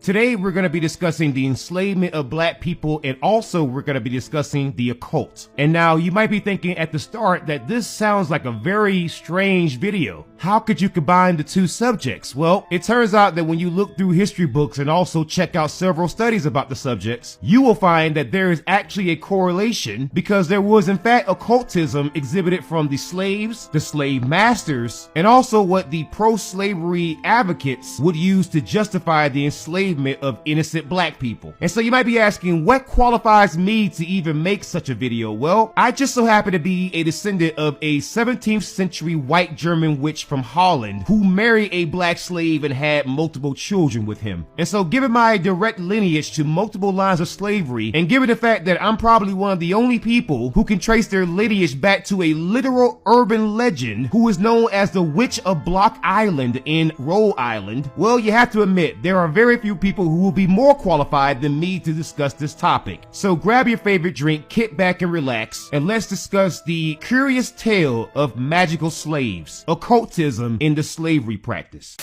Today we're going to be discussing the enslavement of black people, and also we're going to be discussing the occult. And now you might be thinking at the start that this sounds like a very strange video. How could you combine the two subjects? Well, it turns out that when you look through history books and also check out several studies about the subjects, you will find that there is actually a correlation, because there was in fact occultism exhibited from the slaves, the slave masters, and also what the pro-slavery advocates would use to justify the enslavement of innocent black people. And so you might be asking, what qualifies me to even make such a video? Well, I just so happen to be a descendant of a 17th century white German witch from Holland who married a black slave and had multiple children with him. And so given my direct lineage to multiple lines of slavery, and given the fact that I'm probably one of the only people who can trace their lineage back to a literal urban legend who is known as the Witch of Block Island in Rhode Island, well, you have to admit there are very few people who will be more qualified than me to discuss this topic. So grab your favorite drink, kick back and relax, and let's discuss the curious tale of magical slaves, occultism in the slavery practice.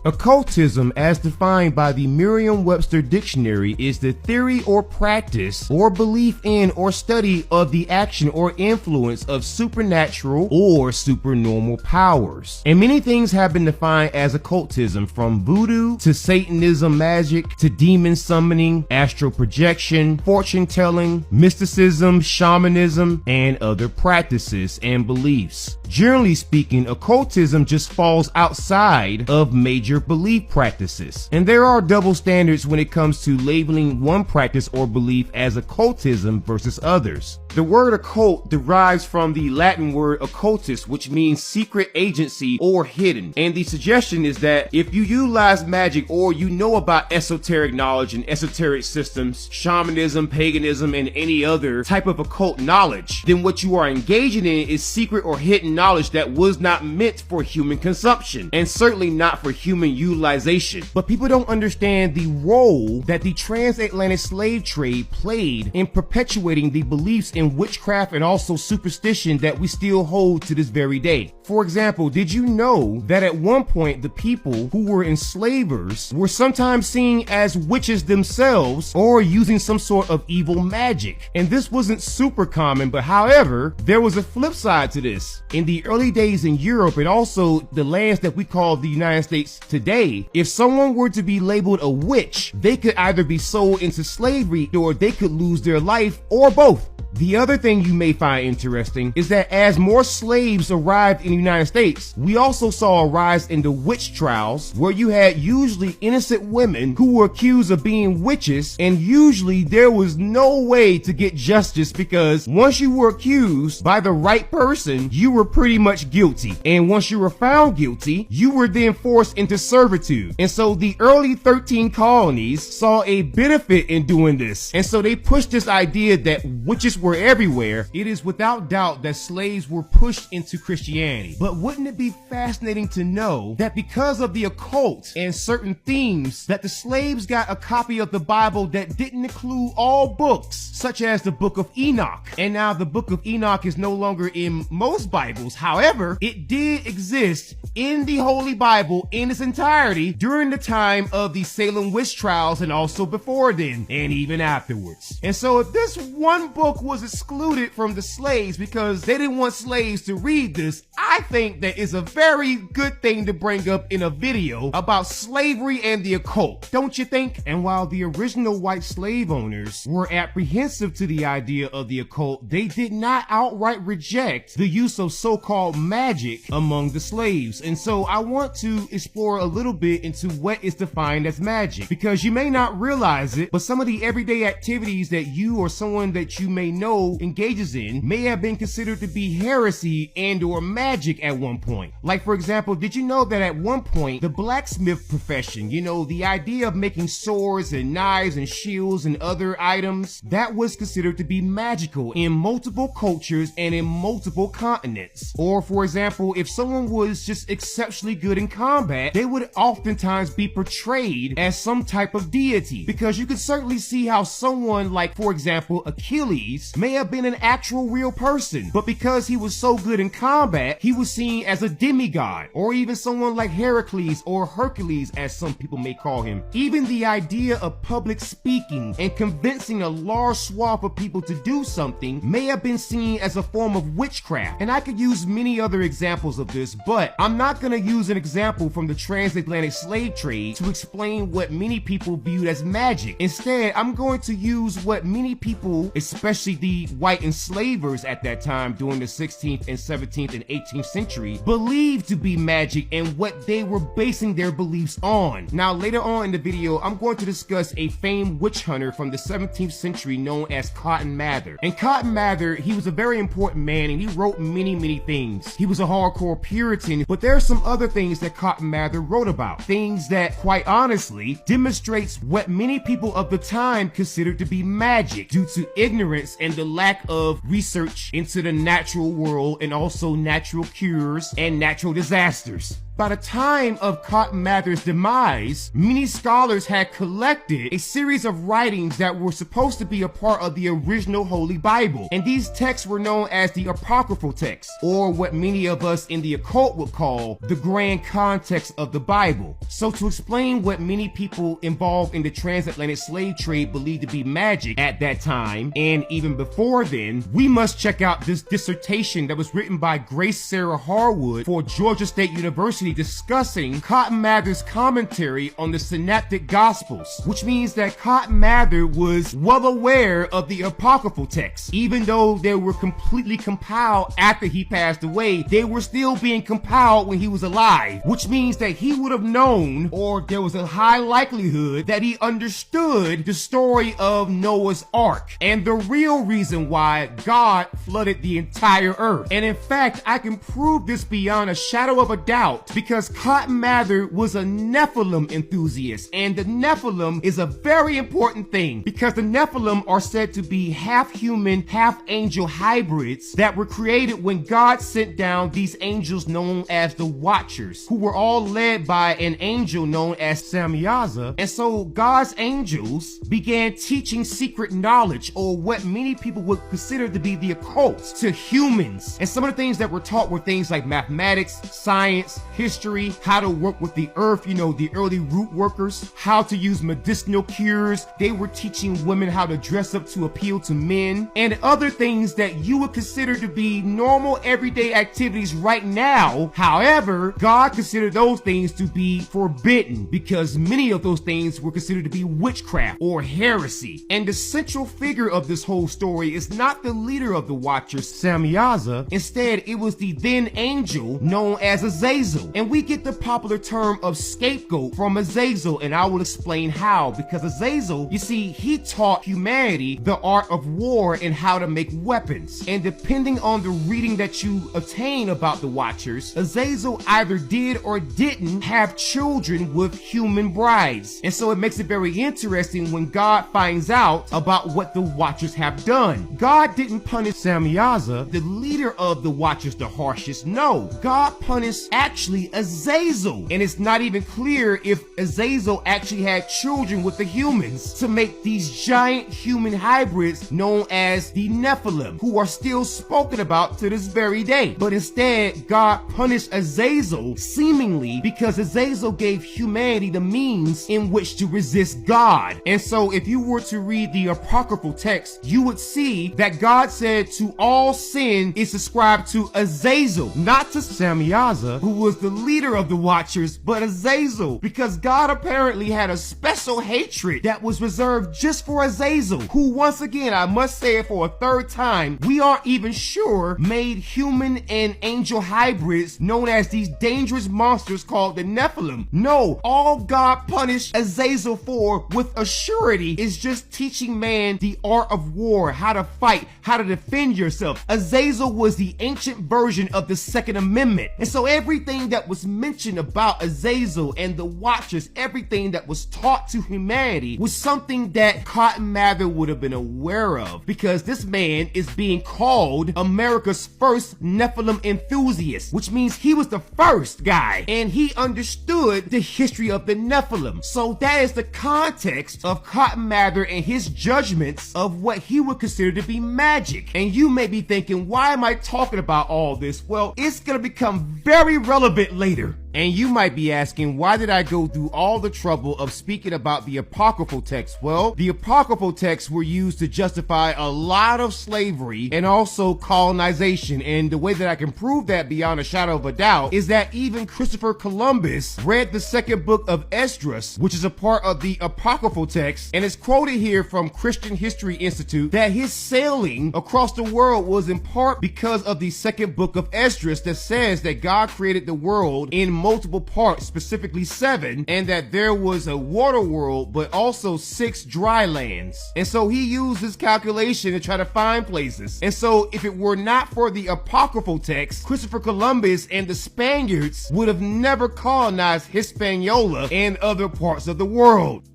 Occultism, as defined by the Merriam-Webster Dictionary, is the theory or practice or belief in or study of the action or influence of supernatural or supernormal powers. And many things have been defined as occultism, from voodoo to Satanism, magic to demon summoning, astral projection, fortune telling, mysticism, shamanism, and other practices and beliefs. Generally speaking, occultism just falls outside of major belief practices. And there are double standards when it comes to labeling one practice or belief as occultism versus others. The word occult derives from the Latin word occultus, which means secret agency or hidden. And the suggestion is that if you utilize magic, or you know about esoteric knowledge and esoteric systems, shamanism, paganism, and any other type of occult knowledge, then what you are engaging in is secret or hidden knowledge that was not meant for human consumption, and certainly not for human utilization. But people don't understand the role that the transatlantic slave trade played in perpetuating the beliefs in witchcraft and also superstition that we still hold to this very day. For example, did you know that at one point the people who were enslavers were sometimes seen as witches themselves, or using some sort of evil magic? And this wasn't super common, but however, there was a flip side to this. In the early days in Europe, and also the lands that we call the United States today, if someone were to be labeled a witch, they could either be sold into slavery or they could lose their life, or both. The other thing you may find interesting is that as more slaves arrived in the United States, we also saw a rise in the witch trials, where you had usually innocent women who were accused of being witches, and usually there was no way to get justice, because once you were accused by the right person, you were pretty much guilty. And once you were found guilty, you were then forced into servitude. And so the early 13 colonies saw a benefit in doing this. And so they pushed this idea that witches were everywhere. It is without doubt that slaves were pushed into Christianity. But wouldn't it be fascinating to know that because of the occult and certain themes, that the slaves got a copy of the Bible that didn't include all books, such as the Book of Enoch. And now the Book of Enoch is no longer in most Bibles. However, it did exist in the Holy Bible in its entirety during the time of the Salem witch trials, and also before then, and even afterwards. And so if this one book was excluded from the slaves because they didn't want slaves to read this, I think that is a very good thing to bring up in a video about slavery and the occult, don't you think? And while the original white slave owners were apprehensive to the idea of the occult, they did not outright reject the use of so-called magic among the slaves. And so I want to explore a little bit into what is defined as magic, because you may not realize it, but some of the everyday activities that you or someone that you may know know engages in may have been considered to be heresy and or magic at one point. Like, for example, did you know that at one point the blacksmith profession, you know, the idea of making swords and knives and shields and other items, that was considered to be magical in multiple cultures and in multiple continents. Or for example, if someone was just exceptionally good in combat, they would oftentimes be portrayed as some type of deity, because you could certainly see how someone like, for example, Achilles may have been an actual real person, but because he was so good in combat, he was seen as a demigod. Or even someone like Heracles or Hercules, as some people may call him. Even the idea of public speaking and convincing a large swath of people to do something may have been seen as a form of witchcraft. And I could use many other examples of this, but I'm not going to use an example from the transatlantic slave trade to explain what many people viewed as magic. Instead, I'm going to use what many people, especially the white enslavers at that time during the 16th and 17th and 18th century, believed to be magic and what they were basing their beliefs on. Now, later on in the video, I'm going to discuss a famed witch hunter from the 17th century known as Cotton Mather. And Cotton Mather, he was a very important man and he wrote many things. He was a hardcore Puritan, but there are some other things that Cotton Mather wrote about. Things that, quite honestly, demonstrates what many people of the time considered to be magic due to ignorance and the lack of research into the natural world and also natural cures and natural disasters. By the time of Cotton Mather's demise, many scholars had collected a series of writings that were supposed to be a part of the original Holy Bible. And these texts were known as the apocryphal texts, or what many of us in the occult would call the grand context of the Bible. So to explain what many people involved in the transatlantic slave trade believed to be magic at that time, and even before then, we must check out this dissertation that was written by Grace Sarah Harwood for Georgia State University discussing Cotton Mather's commentary on the Synoptic Gospels, which means that Cotton Mather was well aware of the apocryphal texts. Even though they were completely compiled after he passed away, they were still being compiled when he was alive, which means that he would have known, or there was a high likelihood that he understood the story of Noah's Ark and the real reason why God flooded the entire earth. And in fact, I can prove this beyond a shadow of a doubt, because Cotton Mather was a Nephilim enthusiast, and the Nephilim is a very important thing because the Nephilim are said to be half human, half angel hybrids that were created when God sent down these angels known as the Watchers, who were all led by an angel known as Samyaza. And so God's angels began teaching secret knowledge, or what many people would consider to be the occult, to humans. And some of the things that were taught were things like mathematics, science, history, how to work with the earth, you know, the early root workers, how to use medicinal cures. They were teaching women how to dress up to appeal to men, and other things that you would consider to be normal everyday activities right now. However, God considered those things to be forbidden because many of those things were considered to be witchcraft or heresy. And the central figure of this whole story is not the leader of the Watchers, Samyaza. Instead, it was the then angel known as Azazel. And we get the popular term of scapegoat from Azazel, and I will explain how. Because Azazel, you see, he taught humanity the art of war and how to make weapons. And depending on the reading that you obtain about the Watchers, Azazel either did or didn't have children with human brides. And so it makes it very interesting when God finds out about what the Watchers have done. God didn't punish Samyaza, the leader of the Watchers, the harshest. No, God punished actually Azazel. And it's not even clear if Azazel actually had children with the humans to make these giant human hybrids known as the Nephilim, who are still spoken about to this very day. But instead, God punished Azazel seemingly because Azazel gave humanity the means in which to resist God. And so if you were to read the apocryphal text, you would see that God said to all sin is ascribed to Azazel, not to Samyaza, who was the leader of the Watchers, but Azazel, because God apparently had a special hatred that was reserved just for Azazel, who, once again, I must say it for a third time, we aren't even sure made human and angel hybrids known as these dangerous monsters called the Nephilim. No, all God punished Azazel for with a surety is just teaching man the art of war, how to fight, how to defend yourself. Azazel was the ancient version of the Second Amendment. And so everything that was mentioned about Azazel and the Watchers, everything that was taught to humanity was something that Cotton Mather would have been aware of, because this man is being called America's first Nephilim enthusiast, which means he was the first guy and he understood the history of the Nephilim. So that is the context of Cotton Mather and his judgments of what he would consider to be magic. And you may be thinking, why am I talking about all this? Well, it's going to become very relevant later. And you might be asking, why did I go through all the trouble of speaking about the apocryphal texts? Well, the apocryphal texts were used to justify a lot of slavery and also colonization. And the way that I can prove that beyond a shadow of a doubt is that even Christopher Columbus read the second book of Esdras, which is a part of the apocryphal text, and it's quoted here from Christian History Institute that his sailing across the world was in part because of the second book of Esdras that says that God created the world in multiple parts, specifically 7, and that there was a water world but also 6 dry lands. And so he used this calculation to try to find places. And so if it were not for the apocryphal text, Christopher Columbus and the Spaniards would have never colonized Hispaniola and other parts of the world.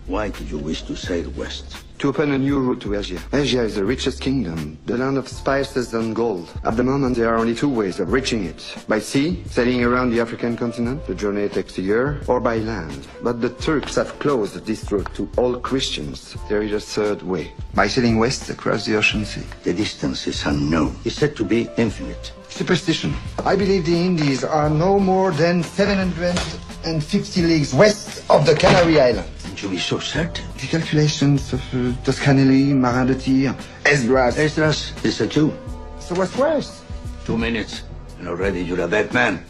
Why did you wish to sail west? To open a new route to Asia. Asia is the richest kingdom, the land of spices and gold. At the moment, there are only 2 ways of reaching it. By sea, sailing around the African continent, the journey takes a year, or by land. But the Turks have closed this route to all Christians. There is a third way. By sailing west across the ocean sea. The distance is unknown. It's said to be infinite. Superstition. I believe the Indies are no more than 750 leagues west of the Canary Islands. To be so certain. The calculations of Toscanelli, Marin de Tir, Esdras. Esdras is a Jew. So what's worse? 2 minutes, and already you're a dead man.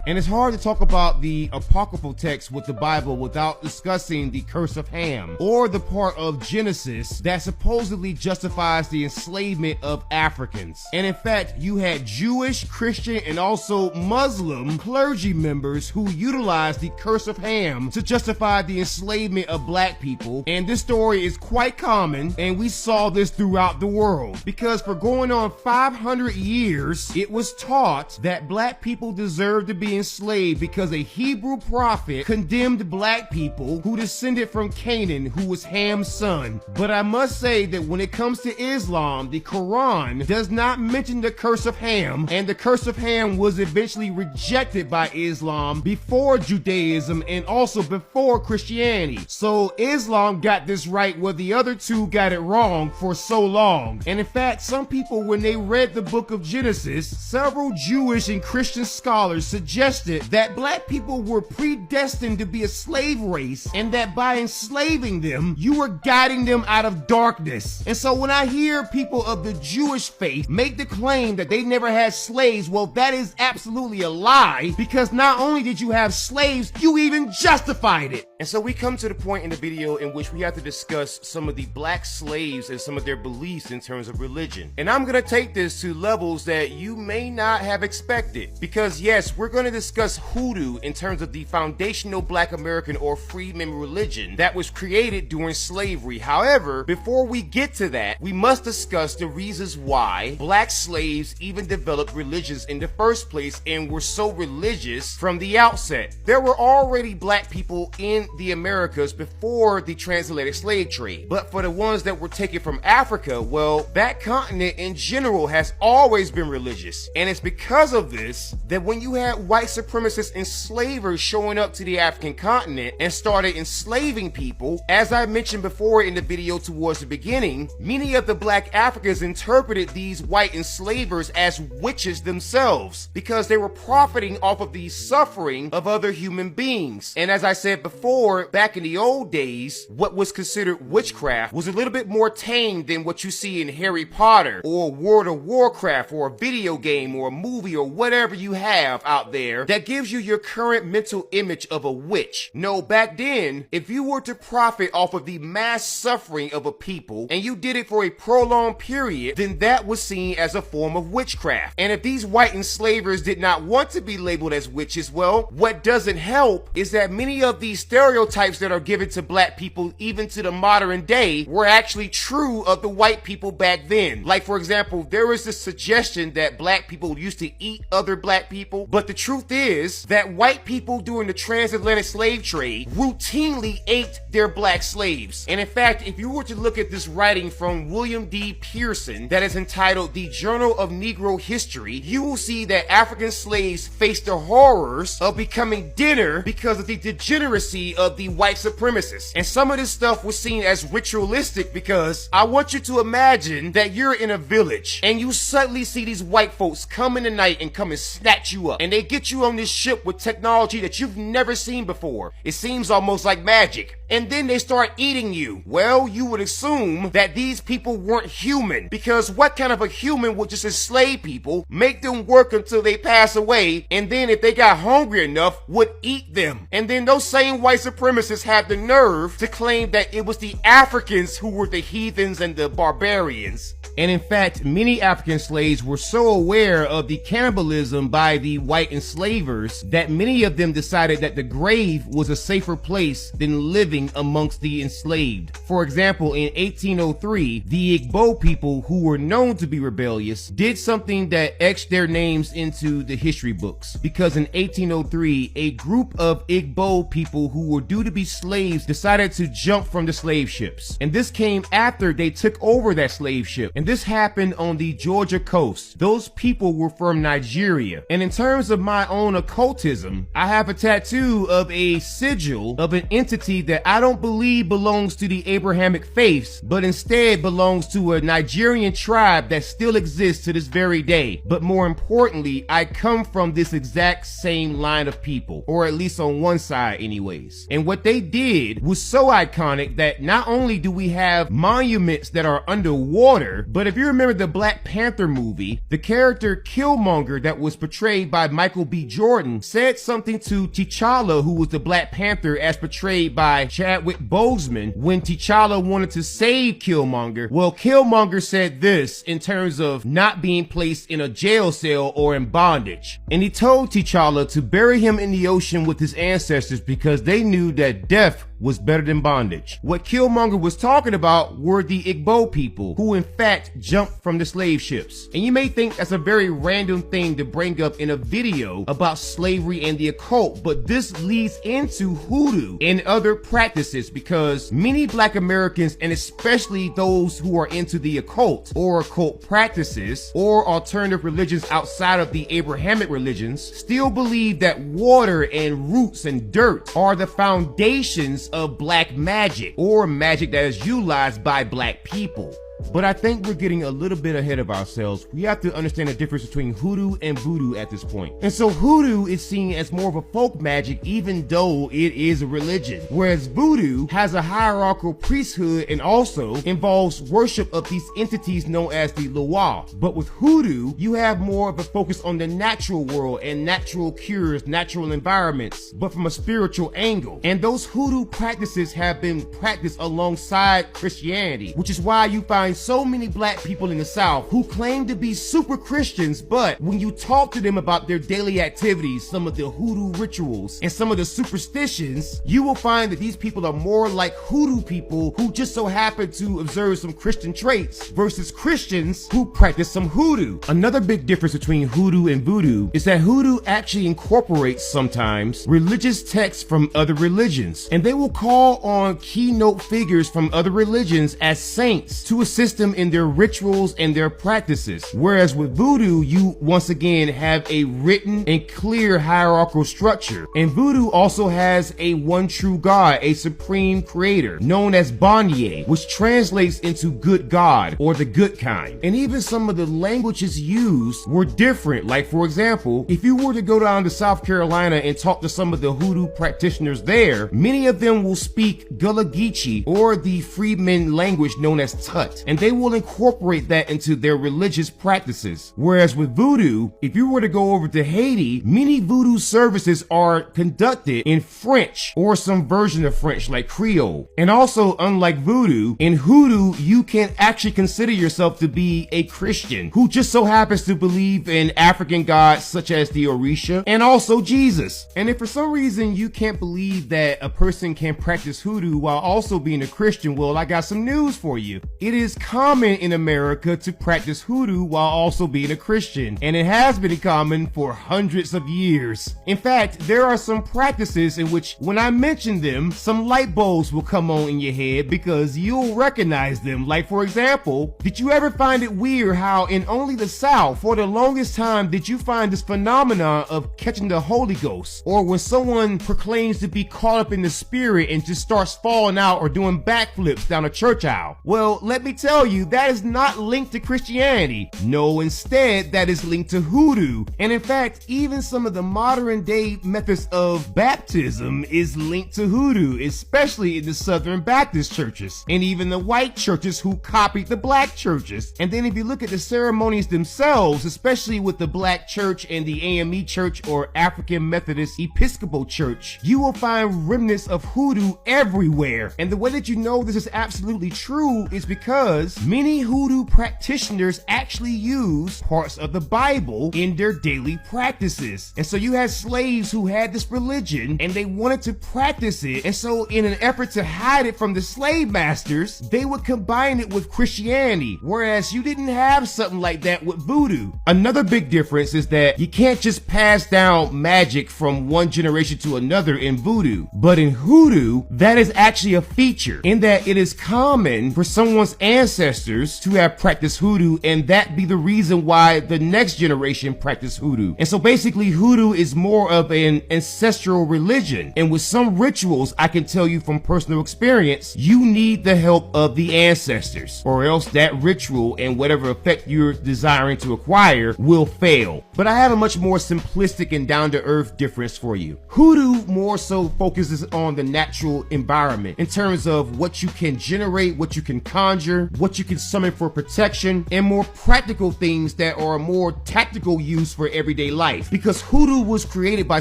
And it's hard to talk about the apocryphal text with the Bible without discussing the curse of Ham, or the part of Genesis that supposedly justifies the enslavement of Africans. And in fact, you had Jewish, Christian, and also Muslim clergy members who utilized the curse of Ham to justify the enslavement of black people. And this story is quite common, and we saw this throughout the world, because for going on 500 years, it was taught that black people deserved to be enslaved because a Hebrew prophet condemned black people who descended from Canaan, who was Ham's son. But I must say that when it comes to Islam, the Quran does not mention the curse of Ham, and the curse of Ham was eventually rejected by Islam before Judaism and also before Christianity. So Islam got this right where the other two got it wrong for so long. And in fact, some people, when they read the book of Genesis, several Jewish and Christian scholars suggested that black people were predestined to be a slave race, and that by enslaving them, you were guiding them out of darkness. And so when I hear people of the Jewish faith make the claim that they never had slaves, well, that is absolutely a lie, because not only did you have slaves, you even justified it. And so we come to the point in the video in which we have to discuss some of the black slaves and some of their beliefs in terms of religion. And I'm gonna take this to levels that you may not have expected, because yes, we're gonna discuss Hoodoo in terms of the foundational black American or freedmen religion that was created during slavery. However, before we get to that, we must discuss the reasons why black slaves even developed religions in the first place and were so religious from the outset. There were already black people in the Americas before the transatlantic slave trade, but for the ones that were taken from Africa, well, that continent in general has always been religious. And it's because of this that when you had white white supremacist enslavers showing up to the African continent and started enslaving people, as I mentioned before in the video towards the beginning, many of the black Africans interpreted these white enslavers as witches themselves because they were profiting off of the suffering of other human beings. And as I said before, back in the old days, what was considered witchcraft was a little bit more tame than what you see in Harry Potter or World of Warcraft or a video game or a movie or whatever you have out there that gives you your current mental image of a witch. No, back then, if you were to profit off of the mass suffering of a people and you did it for a prolonged period, then that was seen as a form of witchcraft. And if these white enslavers did not want to be labeled as witches, well, what doesn't help is that many of these stereotypes that are given to black people even to the modern day were actually true of the white people back then. Like, for example, there was this suggestion that black people used to eat other black people, but the truth is that white people during the transatlantic slave trade routinely ate their black slaves. And in fact, if you were to look at this writing from William D. Pearson that is entitled The Journal of Negro History, you will see that African slaves faced the horrors of becoming dinner because of the degeneracy of the white supremacists. And some of this stuff was seen as ritualistic because I want you to imagine that you're in a village and you suddenly see these white folks come in the night and come and snatch you up. And they get you on this ship with technology that you've never seen before. It seems almost like magic. And then they start eating you. Well, you would assume that these people weren't human, because what kind of a human would just enslave people, make them work until they pass away, and then if they got hungry enough, would eat them? And then those same white supremacists had the nerve to claim that it was the Africans who were the heathens and the barbarians. And in fact, many African slaves were so aware of the cannibalism by the white enslavers that many of them decided that the grave was a safer place than living amongst the enslaved. For example, in 1803, the Igbo people, who were known to be rebellious, did something that etched their names into the history books. Because in 1803, a group of Igbo people who were due to be slaves decided to jump from the slave ships. And this came after they took over that slave ship. And this happened on the Georgia coast. Those people were from Nigeria. And in terms of my own occultism, I have a tattoo of a sigil of an entity that I don't believe belongs to the Abrahamic faiths, but instead belongs to a Nigerian tribe that still exists to this very day. But more importantly, I come from this exact same line of people, or at least on one side anyways. And what they did was so iconic that not only do we have monuments that are underwater, but if you remember the Black Panther movie, the character Killmonger that was portrayed by Michael B. Jordan said something to T'Challa, who was the Black Panther as portrayed by Chadwick Boseman, when T'Challa wanted to save Killmonger. Well, Killmonger said this in terms of not being placed in a jail cell or in bondage. And he told T'Challa to bury him in the ocean with his ancestors because they knew that death was better than bondage. What Killmonger was talking about were the Igbo people, who in fact jumped from the slave ships. And you may think that's a very random thing to bring up in a video about slavery and the occult, but this leads into hoodoo and other practices because many Black Americans, and especially those who are into the occult or occult practices or alternative religions outside of the Abrahamic religions, still believe that water and roots and dirt are the foundations of black magic, or magic that is utilized by black people. But I think we're getting a little bit ahead of ourselves. We have to understand the difference between hoodoo and voodoo at this point. And so hoodoo is seen as more of a folk magic, even though it is a religion. Whereas voodoo has a hierarchical priesthood and also involves worship of these entities known as the Loa. But with hoodoo, you have more of a focus on the natural world and natural cures, natural environments, but from a spiritual angle. And those hoodoo practices have been practiced alongside Christianity, which is why you find so many black people in the South who claim to be super Christians, but when you talk to them about their daily activities, some of the hoodoo rituals, and some of the superstitions, you will find that these people are more like hoodoo people who just so happen to observe some Christian traits versus Christians who practice some hoodoo. Another big difference between hoodoo and voodoo is that hoodoo actually incorporates sometimes religious texts from other religions, and they will call on keynote figures from other religions as saints to assist system in their rituals and their practices. Whereas with Voodoo, you once again have a written and clear hierarchical structure. And Voodoo also has a one true God, a supreme creator, known as Bonnier, which translates into good God or the good kind. And even some of the languages used were different. Like, for example, if you were to go down to South Carolina and talk to some of the Hoodoo practitioners there, many of them will speak Gullah Geechee, or the freedmen language known as Tut, and they will incorporate that into their religious practices. Whereas with Voodoo, if you were to go over to Haiti, many Voodoo services are conducted in French or some version of French like Creole. And also, unlike Voodoo, in Hoodoo, you can actually consider yourself to be a Christian who just so happens to believe in African gods such as the Orisha and also Jesus. And if for some reason you can't believe that a person can practice Hoodoo while also being a Christian, well, I got some news for you. It is common in America to practice Hoodoo while also being a Christian, and it has been common for hundreds of years. In fact, there are some practices in which when I mention them, some light bulbs will come on in your head because you'll recognize them. Like, for example, did you ever find it weird how in only the South, for the longest time, did you find this phenomenon of catching the Holy Ghost, or when someone proclaims to be caught up in the spirit and just starts falling out or doing backflips down a church aisle? Well, let me tell you, that is not linked to Christianity. No, instead, that is linked to Hoodoo. And in fact, even some of the modern day methods of baptism is linked to Hoodoo, especially in the Southern Baptist churches and even the white churches who copied the black churches. And then if you look at the ceremonies themselves, especially with the black church and the AME church or African Methodist Episcopal Church, you will find remnants of Hoodoo everywhere. And the way that you know this is absolutely true is because many Hoodoo practitioners actually use parts of the Bible in their daily practices. And so you had slaves who had this religion and they wanted to practice it. And so in an effort to hide it from the slave masters, they would combine it with Christianity, whereas you didn't have something like that with Voodoo. Another big difference is that you can't just pass down magic from one generation to another in Voodoo. But in Hoodoo, that is actually a feature in that it is common for someone's ancestors to have practiced Hoodoo, and that be the reason why the next generation practice Hoodoo. And so basically Hoodoo is more of an ancestral religion, and with some rituals, I can tell you from personal experience, you need the help of the ancestors, or else that ritual and whatever effect you're desiring to acquire will fail. But I have a much more simplistic and down-to-earth difference for you. Hoodoo more so focuses on the natural environment in terms of what you can generate, what you can conjure, what you can summon for protection, and more practical things that are more tactical use for everyday life. Because Hoodoo was created by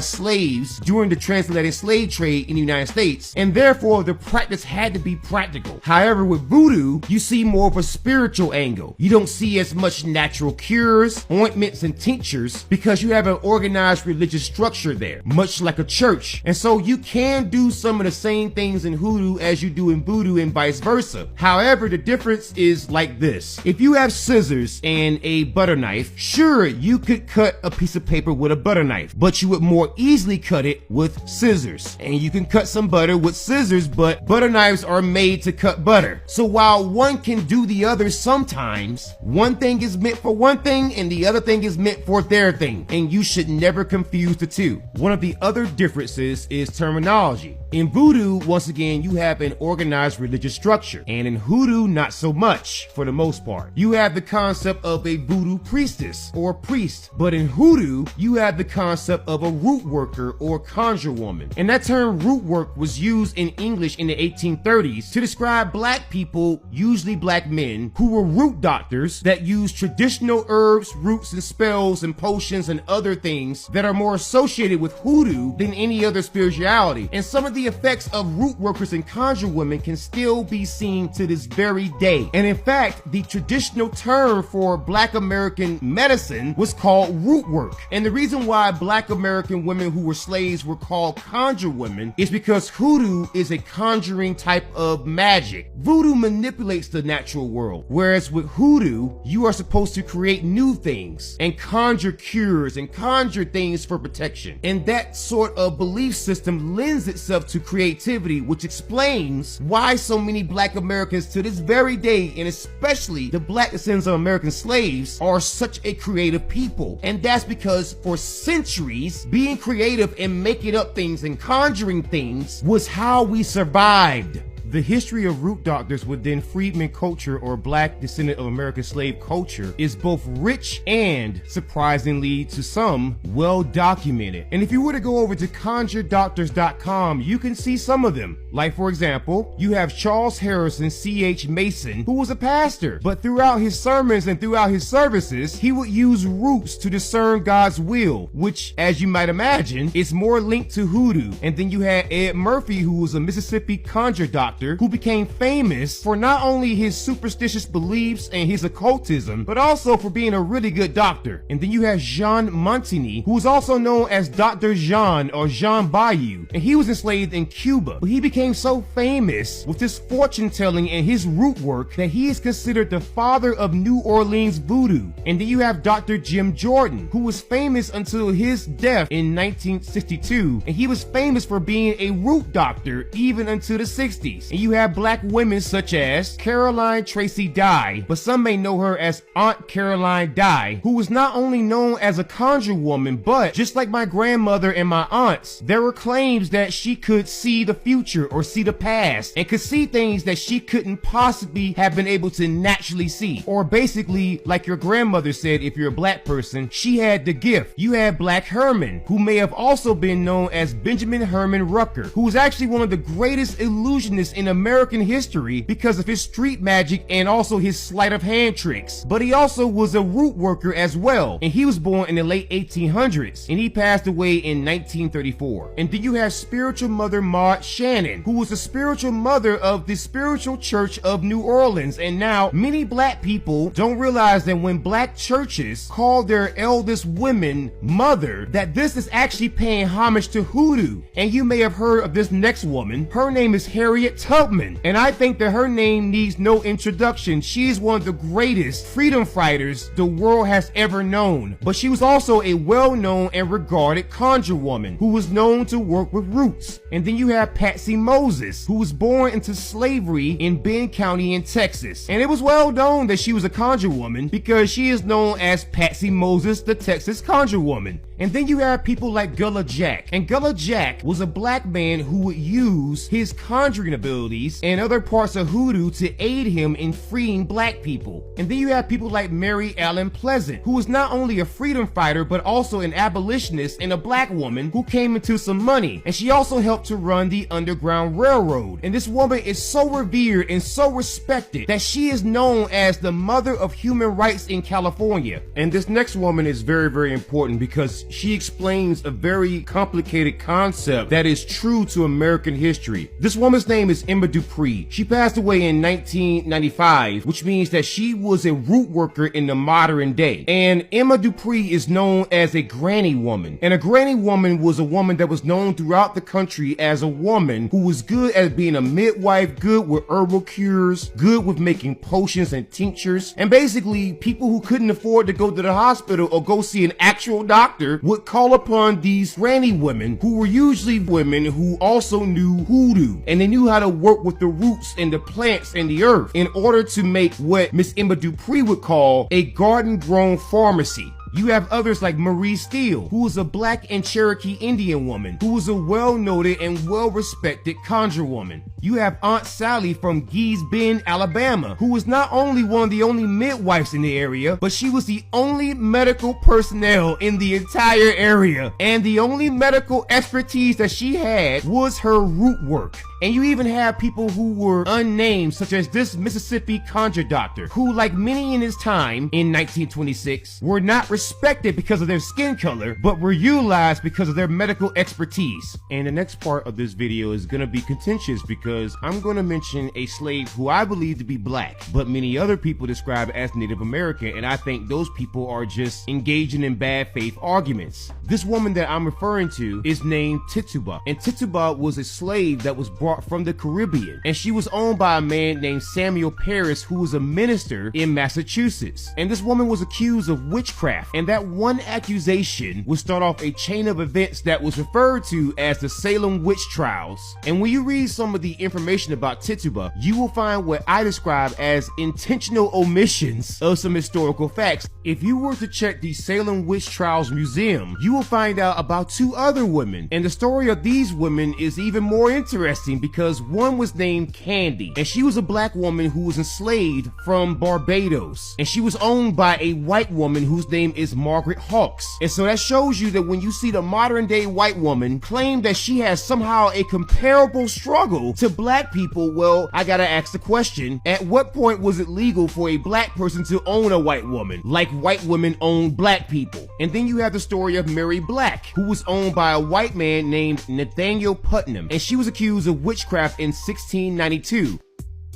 slaves during the transatlantic slave trade in the United States, and therefore the practice had to be practical. However, with Voodoo, you see more of a spiritual angle. You don't see as much natural cures, ointments, and tinctures because you have an organized religious structure there, much like a church. And so you can do some of the same things in Hoodoo as you do in Voodoo and vice versa. However, the difference is like this. If you have scissors and a butter knife, sure, you could cut a piece of paper with a butter knife, but you would more easily cut it with scissors. And you can cut some butter with scissors, but butter knives are made to cut butter. So while one can do the other sometimes, one thing is meant for one thing and the other thing is meant for their thing, and you should never confuse the two. One of the other differences is terminology. In Voodoo, once again, you have an organized religious structure, and in Hoodoo, not so much, for the most part. You have the concept of a Voodoo priestess or priest, but in Hoodoo, you have the concept of a root worker or conjure woman. And that term root work was used in English in the 1830s to describe black people, usually black men, who were root doctors that used traditional herbs, roots, and spells and potions and other things that are more associated with Hoodoo than any other spirituality. And some of the effects of root workers and conjure women can still be seen to this very day. And in fact, the traditional term for Black American medicine was called root work. And the reason why Black American women who were slaves were called conjure women is because Hoodoo is a conjuring type of magic. Voodoo manipulates the natural world, whereas with Hoodoo, you are supposed to create new things and conjure cures and conjure things for protection. And that sort of belief system lends itself to creativity, which explains why so many Black Americans to this very day today, and especially the black descendants of American slaves, are such a creative people. And that's because for centuries, being creative and making up things and conjuring things was how we survived. The history of root doctors within freedmen culture or black descendant of American slave culture is both rich and, surprisingly to some, well documented. And if you were to go over to conjuredoctors.com, you can see some of them. Like for example, you have Charles Harrison C.H. Mason, who was a pastor, but throughout his sermons and throughout his services, he would use roots to discern God's will, which, as you might imagine, is more linked to hoodoo. And then you had Ed Murphy, who was a Mississippi conjure doctor, who became famous for not only his superstitious beliefs and his occultism, but also for being a really good doctor. And then you have Jean Montigny, who is also known as Dr. Jean or Jean Bayou, and he was enslaved in Cuba. But he became so famous with his fortune telling and his root work that he is considered the father of New Orleans voodoo. And then you have Dr. Jim Jordan, who was famous until his death in 1962, and he was famous for being a root doctor even until the 60s. And you have black women such as Caroline Tracy Dye, but some may know her as Aunt Caroline Dye, who was not only known as a conjure woman, but just like my grandmother and my aunts, there were claims that she could see the future or see the past and could see things that she couldn't possibly have been able to naturally see. Or basically, like your grandmother said, if you're a black person, she had the gift. You had Black Herman, who may have also been known as Benjamin Herman Rucker, who was actually one of the greatest illusionists in American history because of his street magic and also his sleight of hand tricks. But he also was a root worker as well, and he was born in the late 1800s, and he passed away in 1934. And then you have spiritual mother Maud Shannon, who was the spiritual mother of the Spiritual Church of New Orleans. And now many black people don't realize that when black churches call their eldest women mother, that this is actually paying homage to hoodoo. And you may have heard of this next woman. Her name is Harriet Tubman, and I think that her name needs no introduction. She is one of the greatest freedom fighters the world has ever known. But she was also a well-known and regarded conjure woman who was known to work with roots. And then you have Patsy Moses, who was born into slavery in Bend County in Texas. And it was well known that she was a conjure woman because she is known as Patsy Moses, the Texas conjure woman. And then you have people like Gullah Jack. And Gullah Jack was a black man who would use his conjuring abilities and other parts of hoodoo to aid him in freeing black people. And then you have people like Mary Ellen Pleasant, who was not only a freedom fighter, but also an abolitionist and a black woman who came into some money. And she also helped to run the Underground Railroad. And this woman is so revered and so respected that she is known as the mother of human rights in California. And this next woman is very, very important because she explains a very complicated concept that is true to American history. This woman's name is Emma Dupree. She passed away in 1995, which means that she was a root worker in the modern day. And Emma Dupree is known as a granny woman. And a granny woman was a woman that was known throughout the country as a woman who was good at being a midwife, good with herbal cures, good with making potions and tinctures. And basically, people who couldn't afford to go to the hospital or go see an actual doctor would call upon these granny women, who were usually women who also knew hoodoo, and they knew how to work with the roots and the plants and the earth in order to make what Miss Emma Dupree would call a garden-grown pharmacy. You have others like Marie Steele, who was a black and Cherokee Indian woman, who was a well-noted and well-respected conjure woman. You have Aunt Sally from Gee's Bend, Alabama, who was not only one of the only midwives in the area, but she was the only medical personnel in the entire area. And the only medical expertise that she had was her root work. And you even have people who were unnamed, such as this Mississippi conjure doctor, who, like many in his time in 1926, were not respected because of their skin color, but were utilized because of their medical expertise. And the next part of this video is gonna be contentious because I'm gonna mention a slave who I believe to be black, but many other people describe as Native American, and I think those people are just engaging in bad faith arguments. This woman that I'm referring to is named Tituba, and Tituba was a slave that was brought from the Caribbean, and she was owned by a man named Samuel Parris, who was a minister in Massachusetts. And this woman was accused of witchcraft, and that one accusation would start off a chain of events that was referred to as the Salem witch trials. And when you read some of the information about Tituba, you will find what I describe as intentional omissions of some historical facts. If you were to check the Salem Witch Trials Museum, you will find out about 2 other women, and the story of these women is even more interesting because one was named Candy, and she was a black woman who was enslaved from Barbados, and she was owned by a white woman whose name is Margaret Hawks. And so that shows you that when you see the modern day white woman claim that she has somehow a comparable struggle to black people, well, I gotta ask the question, at what point was it legal for a black person to own a white woman, like white women own black people? And then you have the story of Mary Black, who was owned by a white man named Nathaniel Putnam, and she was accused of witchcraft in 1692.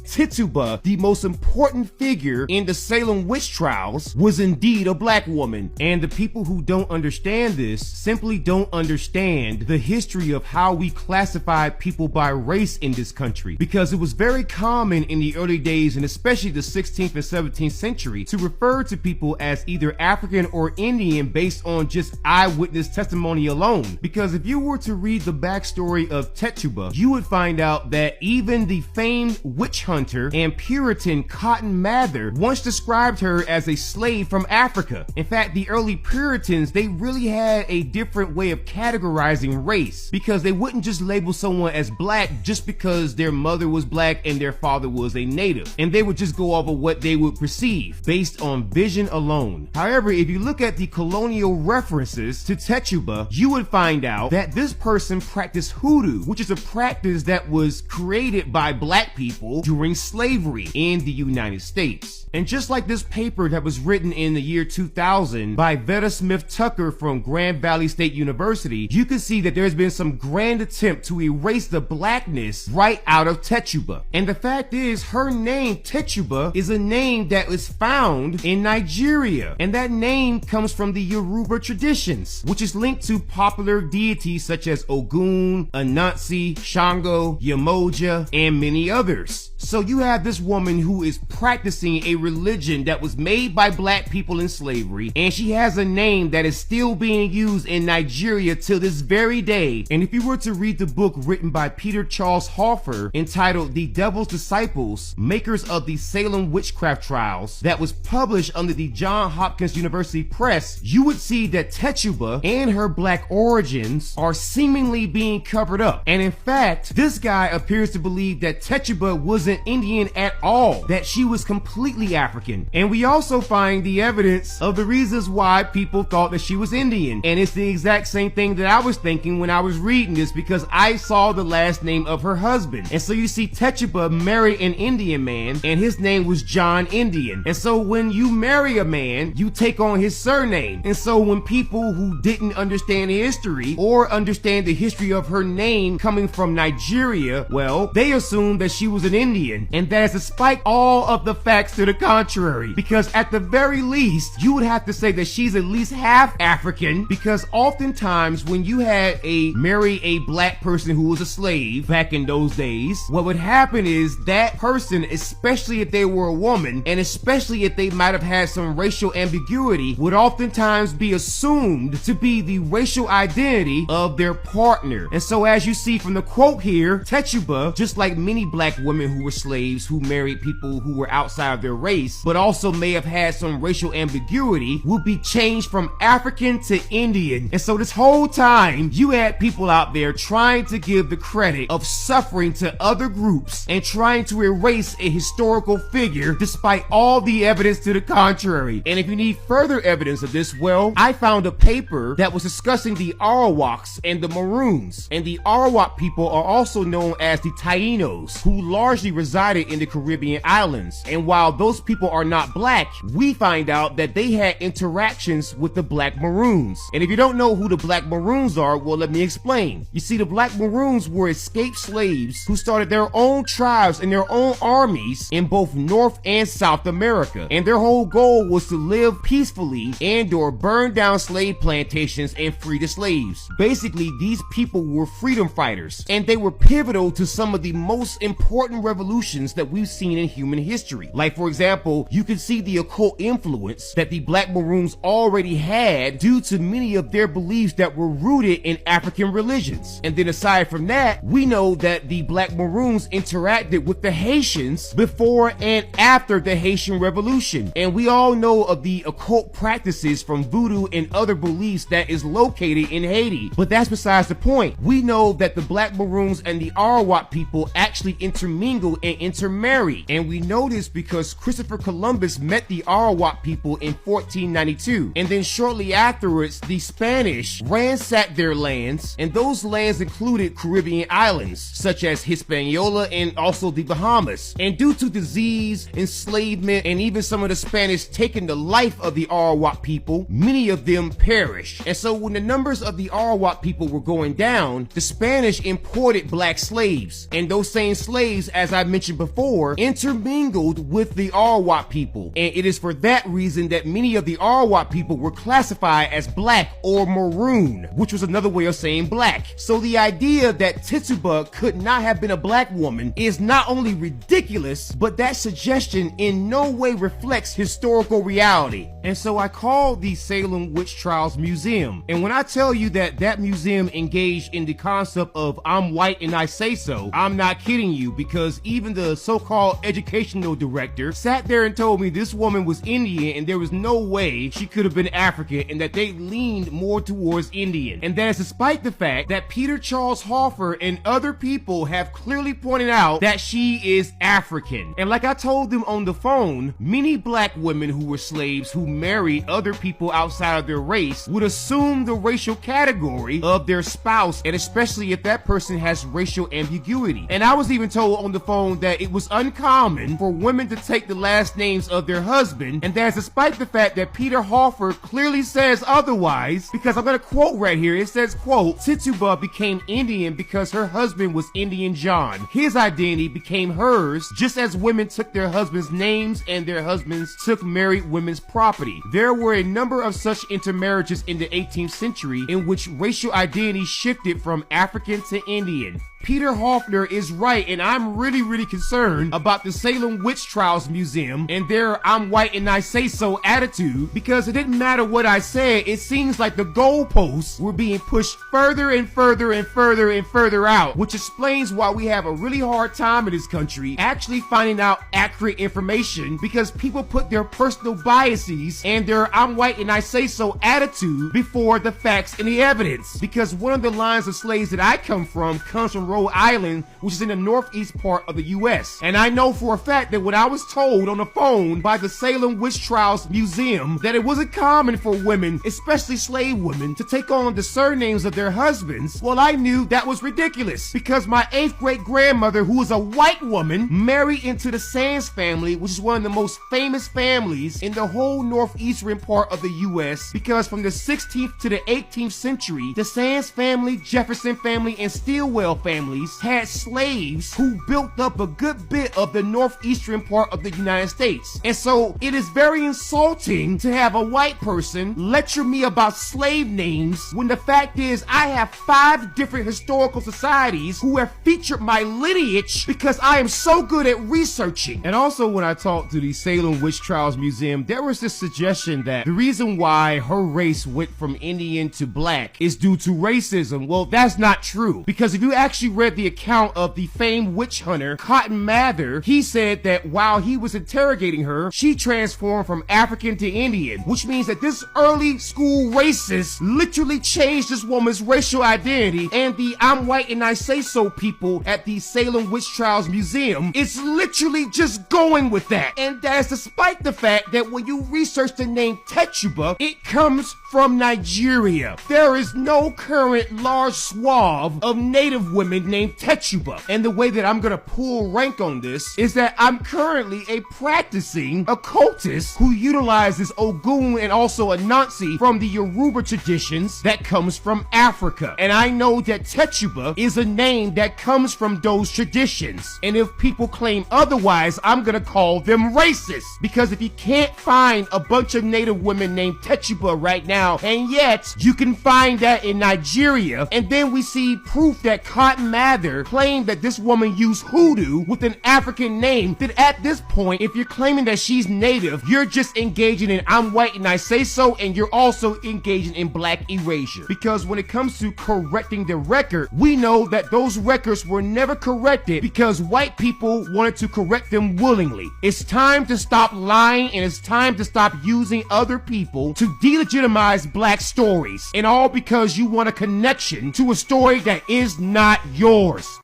Tituba, the most important figure in the Salem witch trials, was indeed a black woman. And the people who don't understand this simply don't understand the history of how we classify people by race in this country. Because it was very common in the early days, and especially the 16th and 17th century, to refer to people as either African or Indian based on just eyewitness testimony alone. Because if you were to read the backstory of Tituba, you would find out that even the famed witch hunter and Puritan Cotton Mather once described her as a slave from Africa. In fact, the early Puritans, they really had a different way of categorizing race, because they wouldn't just label someone as black just because their mother was black and their father was a native, and they would just go off of what they would perceive based on vision alone. However, if you look at the colonial references to Tituba, you would find out that this person practiced hoodoo, which is a practice that was created by black people during slavery in the United States. And just like this paper that was written in the year 2000 by Veda Smith Tucker from Grand Valley State University, you can see that there's been some grand attempt to erase the blackness right out of Tituba. And the fact is, her name Tituba is a name that is found in Nigeria, and that name comes from the Yoruba traditions, which is linked to popular deities such as Ogun, Anansi, Shango, Yemoja, and many others. So you have this woman who is practicing a religion that was made by black people in slavery, and she has a name that is still being used in Nigeria till this very day. And if you were to read the book written by Peter Charles Hoffer entitled The Devil's Disciples, Makers of the Salem Witchcraft Trials, that was published under the Johns Hopkins University Press, you would see that Tituba and her black origins are seemingly being covered up. And in fact, this guy appears to believe that Tituba wasn't Indian at all, that she was completely African. And we also find the evidence of the reasons why people thought that she was Indian. And it's the exact same thing that I was thinking when I was reading this, because I saw the last name of her husband. And so you see Tituba marry an Indian man, and his name was John Indian. And so when you marry a man, you take on his surname. And so when people who didn't understand the history or understand the history of her name coming from Nigeria, well, they assumed that she was an Indian. And that is despite all of the facts to the contrary, because at the very least, you would have to say that she's at least half African, because oftentimes when you had marry a black person who was a slave back in those days, what would happen is that person, especially if they were a woman, and especially if they might have had some racial ambiguity, would oftentimes be assumed to be the racial identity of their partner. And so as you see from the quote here, Tituba, just like many black women who were slaves who married people who were outside of their race, but also may have had some racial ambiguity, would be changed from African to Indian. And so this whole time, you had people out there trying to give the credit of suffering to other groups and trying to erase a historical figure despite all the evidence to the contrary. And if you need further evidence of this, well, I found a paper that was discussing the Arawaks and the Maroons. And the Arawak people are also known as the Tainos, who largely resided in the Caribbean islands. And while those people are not black, we find out that they had interactions with the Black Maroons. And if you don't know who the Black Maroons are, well, let me explain. You see, the Black Maroons were escaped slaves who started their own tribes and their own armies in both North and South America. And their whole goal was to live peacefully and/or burn down slave plantations and free the slaves. Basically, these people were freedom fighters, and they were pivotal to some of the most important revolutions revolutions that we've seen in human history. Like, for example, you can see the occult influence that the Black Maroons already had due to many of their beliefs that were rooted in African religions. And then aside from that, we know that the Black Maroons interacted with the Haitians before and after the Haitian Revolution. And we all know of the occult practices from Voodoo and other beliefs that is located in Haiti. But that's besides the point. We know that the Black Maroons and the Arawak people actually intermingle and intermarry. And we know this because Christopher Columbus met the Arawak people in 1492. And then shortly afterwards, the Spanish ransacked their lands, and those lands included Caribbean islands, such as Hispaniola and also the Bahamas. And due to disease, enslavement, and even some of the Spanish taking the life of the Arawak people, many of them perished. And so when the numbers of the Arawak people were going down, the Spanish imported black slaves. And those same slaves, as I mentioned before, intermingled with the Arawak people. And it is for that reason that many of the Arawak people were classified as black or maroon, which was another way of saying black. So the idea that Tituba could not have been a black woman is not only ridiculous, but that suggestion in no way reflects historical reality. And so I called the Salem Witch Trials Museum. And when I tell you that that museum engaged in the concept of I'm white and I say so, I'm not kidding you, because even the so-called educational director sat there and told me this woman was Indian and there was no way she could have been African, and that they leaned more towards Indian. And that is despite the fact that Peter Charles Hoffer and other people have clearly pointed out that she is African. And like I told them on the phone, many black women who were slaves who married other people outside of their race would assume the racial category of their spouse, and especially if that person has racial ambiguity. And I was even told on the phone that it was uncommon for women to take the last names of their husband, and that's despite the fact that Peter Hoffer clearly says otherwise, because I'm going to quote right here. It says, quote, Tituba became Indian because her husband was Indian John. His identity became hers, just as women took their husbands' names and their husbands took married women's property. There were a number of such intermarriages in the 18th century in which racial identity shifted from African to Indian. Peter Hoffner is right, and I'm really concerned about the Salem Witch Trials Museum and their I'm white and I say so attitude, because it didn't matter what I said, it seems like the goalposts were being pushed further and further and further and further out, which explains why we have a really hard time in this country actually finding out accurate information, because people put their personal biases and their I'm white and I say so attitude before the facts and the evidence. Because one of the lines of slaves that I come from comes from Rhode Island, which is in the northeast part of the U.S. And I know for a fact that when I was told on the phone by the Salem Witch Trials Museum that it wasn't common for women, especially slave women, to take on the surnames of their husbands, well, I knew that was ridiculous, because my 8th great grandmother, who was a white woman, married into the Sands family, which is one of the most famous families in the whole northeastern part of the U.S., because from the 16th to the 18th century, the Sands family, Jefferson family, and Stilwell families had slaves who built up a good bit of the northeastern part of the United States. And so it is very insulting to have a white person lecture me about slave names when the fact is I have 5 different historical societies who have featured my lineage because I am so good at researching. And also when I talked to the Salem Witch Trials Museum, there was this suggestion that the reason why her race went from Indian to black is due to racism. Well, that's not true, because if you actually read the account of the famed witch hunter Cotton Mather, he said that while he was interrogating her, she transformed from African to Indian, which means that this early school racist literally changed this woman's racial identity. And the I'm white and I say so people at the Salem Witch Trials Museum is literally just going with that. And that's despite the fact that when you research the name Tituba, it comes from Nigeria. There is no current large swath of native women named Tituba. And the way that I'm gonna pull rank on this is that I'm currently a practicing occultist who utilizes Ogun and also Anansi from the Yoruba traditions that comes from Africa. And I know that Tituba is a name that comes from those traditions. And if people claim otherwise, I'm gonna call them racist. Because if you can't find a bunch of native women named Tituba right now now, and yet you can find that in Nigeria. And then we see proof that Cotton Mather claimed that this woman used hoodoo with an African name. That at this point, if you're claiming that she's native, you're just engaging in I'm white and I say so, and you're also engaging in black erasure. Because when it comes to correcting the record, we know that those records were never corrected because white people wanted to correct them willingly. It's time to stop lying, and it's time to stop using other people to delegitimize black stories, and all because you want a connection to a story that is not yours.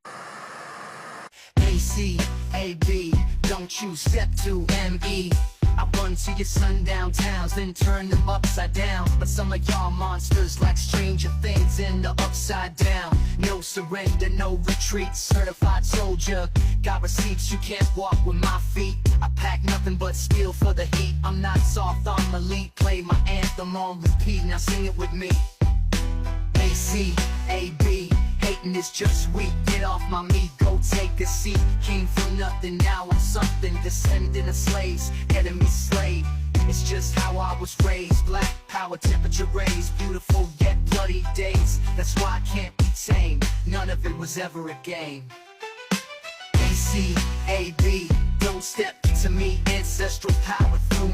A-C-A-B, don't you step to M-E. I run to your sundown towns, then turn them upside down. But some of y'all monsters like Stranger Things in the upside down. No surrender, no retreat, certified soldier. Got receipts, you can't walk with my feet. I pack nothing but steel for the heat. I'm not soft, I'm elite. Play my anthem on repeat, now sing it with me. A-C-A-B, hating is just weak. Get off my meat, go take a seat. Came from nothing, now I'm something. Descendant of slaves, enemy slave. It's just how I was raised. Black power, temperature raised. Beautiful yet bloody days. That's why I can't be tamed. None of it was ever a game. A-C-A-B, don't step to me. Ancestral power through